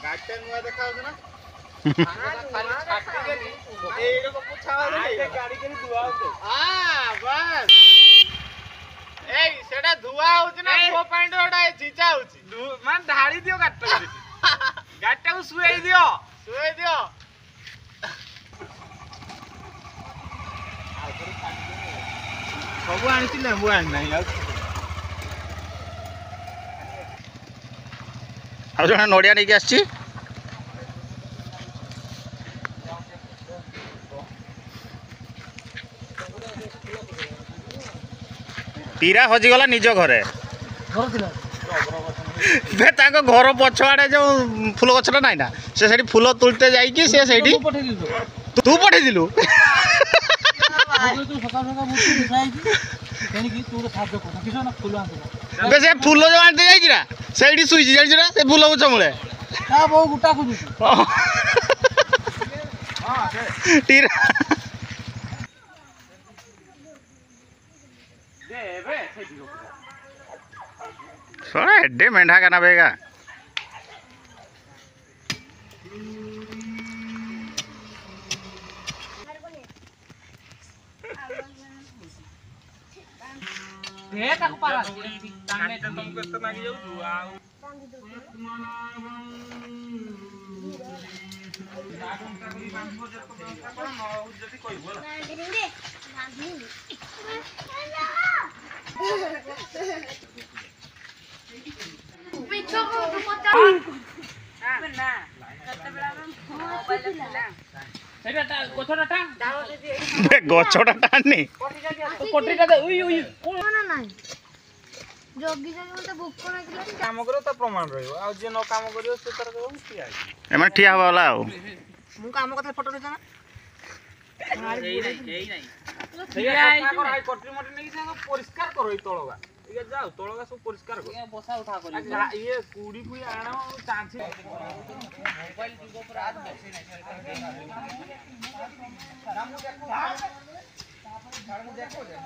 गाड़ी नुआ देखा ना खाली छाटी देनी ए को पूछा वाले गाड़ी के धुआ होते हां बस ए सेडा धुआ होची ना वो पॉइंट ओडा जीजा होची मान ढाली दियो गाटा को सुई दियो सब आनी लेंबू आनी नहीं आ जने नोडिया नहीं आसी तीरा हजिगला निज घरे घर पछआड़े जो फूल गछटा नाई ना से फूल तुलते जाइए से तू पठे दिलु से फूल जो आनते जाइरा से शुई जाना से फूल गछ मूले तीरा सोना एड्डे मेंढा का ना बेगा दे तक पारा तांगे तुमको इतना की जाऊ दुआ गछटा टाणी काम करो तो प्रमाण रहियो आ जे न काम करियो से तर एमे ठिया होला आ मु काम कथा फोटो देछ ना नहीं हाई कटरी मटरी नहीं संग परिष्कार करो ई तळगा ये जाओ तळगा सब परिष्कार करो ये बसा उठा कर ये कुड़ी कुई आना चांस मोबाइल जुगो पर आज बेसी नहीं देखो जल्दी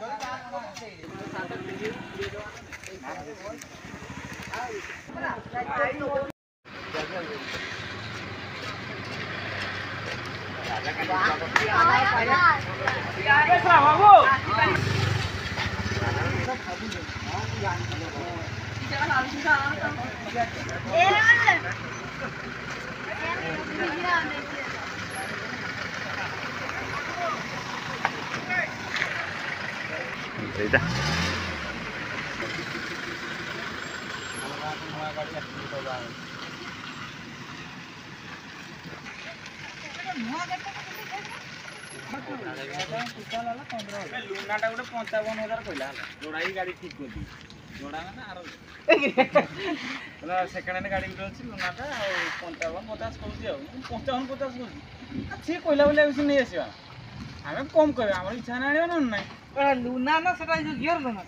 लुनाटा गोटे 55,000 कहला जोड़ा ही गाड़ी ठीक कर दी जोड़ा ना आरो सेकेंड हैंड गाड़ी गुटे अछि लुनाटा 55 50 कहू दियो 55 50 कहू अच्छी कहला बोले बेसी नहीं आसीबा हमें कम करे हमर इच्छा ना आनियो न नहीं लुना ना सेटा गियर लुना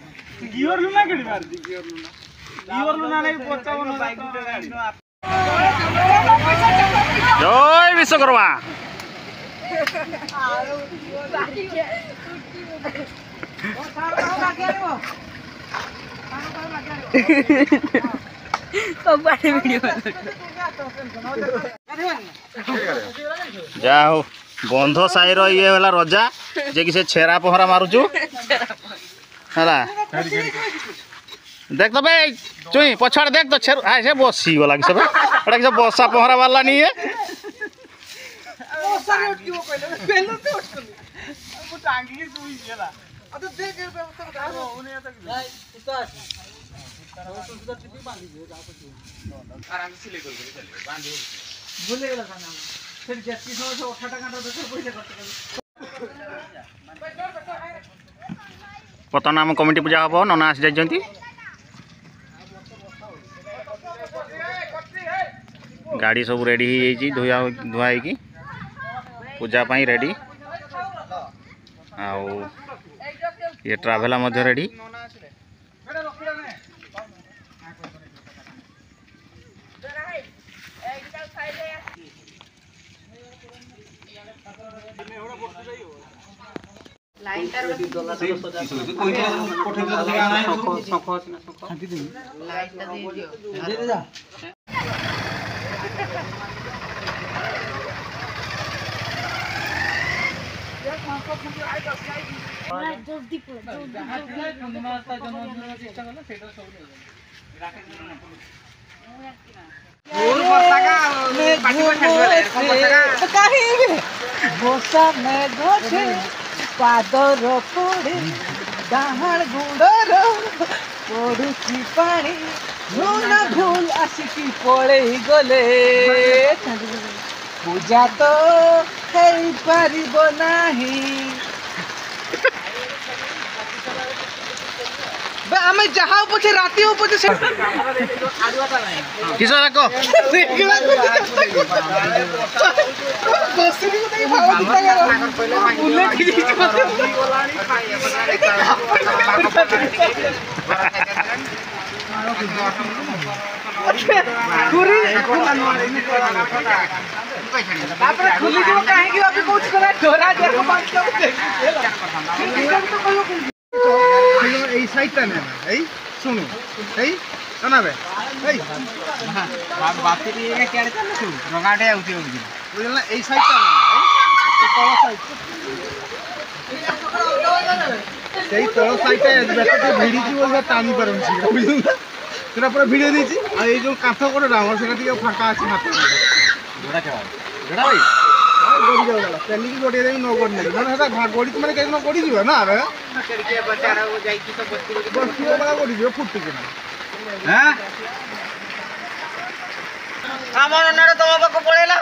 केडी मार दी गियर लुना नहीं 55 बाइक गुटे गाड़ी जय विश्वकर्मा जा हो बंध साईर ये वाला रजा जे कि से छेरा पहरा मारुचु हला देख तो भाई चुई पछाड़ देख तो छेर हाय से बसी गला कि सब एटा कि बसा पहरा वाला नहीं है बसा रे उठियो पहले तो उठकली अब टांगी की सुई गेला अब तो देख व्यवस्था बता ओने तक नहीं उतार तो सुधा टिपी बांधी दे जा पछी आराम से ले चले बांधी भूले गेला खाना फिर जैसी सो 8 टका तो पैसा खर्च कर पतनाम कमिटी पूजा हम नना आसी जाइछंती गाड़ी सब रेडी हो जाइए धोया धुआई पूजा पाई रेडी ये ट्राभेला मध्य रेडी पादर पड़े डाहाण गुड़र पड़ुची पानी भूल भूल आसिकी पड़े गले पूजा तो है पारिब नाही आम जहाँ पछे राति हो पछे किशोर रखो এই সাইডটা নে না এই শুনো এই জানাবে এই বাতি দিয়ে কেড়ে চলে শুন রগাটে আউতি হউছি বুঝল না এই সাইডটা নে এই তল সাইড সেই তল সাইডটা ব্যাটাকে ভিড়িছি বলতে টানি পারছি বুঝল না সেটা পুরো ভিডিও দিয়েছি আর এই যে কাঁথা করে আমার সেটা দিকে ফাঁকা আছে মাত্র জোড়া কেমন জোড়া ভাই गोड़ी जाओ पहले की गोड़ी नहीं नो गोड़ी नहीं ना था भाग गोड़ी तुम्हारे कैसे नो गोड़ी जीवा ना अबे करके बेचारा वो जाई की तो बस्ती वाला गोड़ी जीवा फुट के ना हैं आमन नड तम बाको पळेला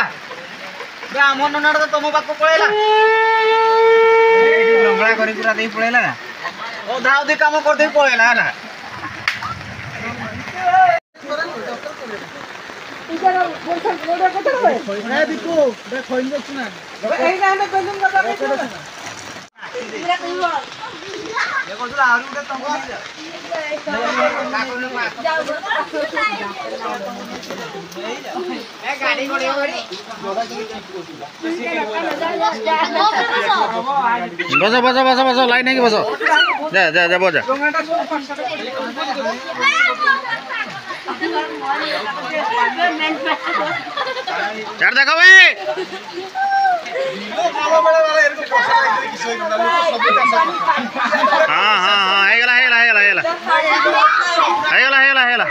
बे आमन नड तो तम बाको पळेला लंगड़ा करी पूरा देई पळेला ओ धाव दे काम कर दे पळेला ना इधर बोल सब गोड़ा कत रे ए दिको बे खोइन बस ना ए ना ना बेलुन का बे पूरा कहियो देखो तो आरु उठे तम ए गाड़ी गोड़ी गाड़ी बसो बसो बसो बसो लाइन है कि बसो जा जा जा बजा चार देखो भाई हाँ हाँ हाँ हेगला हेगला हेगला हेगला हेगला हेगला हेगला हेगला